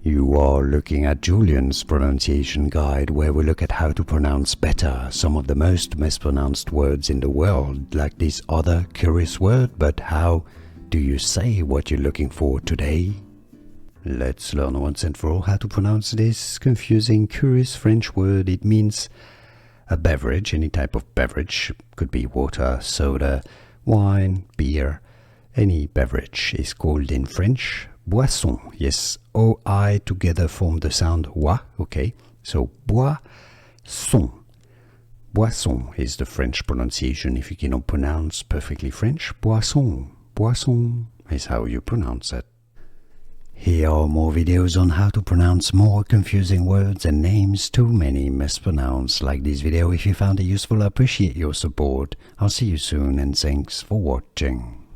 You are looking at Julian's pronunciation guide, where we look at how to pronounce better some of the most mispronounced words in the world, like this other curious word, but how do you say what you're looking for today? Let's learn once and for all how to pronounce this confusing, curious French word. It means a beverage, any type of beverage. Could be water, soda, wine, beer. Any beverage is called in French boisson. Yes, O-I together form the sound wa, okay? So boisson. Boisson is the French pronunciation. If you cannot pronounce perfectly French, boisson. Boisson is how you pronounce it. Here are more videos on how to pronounce more confusing words and names too many mispronounced. Like this video if you found it useful. I appreciate your support. I'll see you soon and thanks for watching.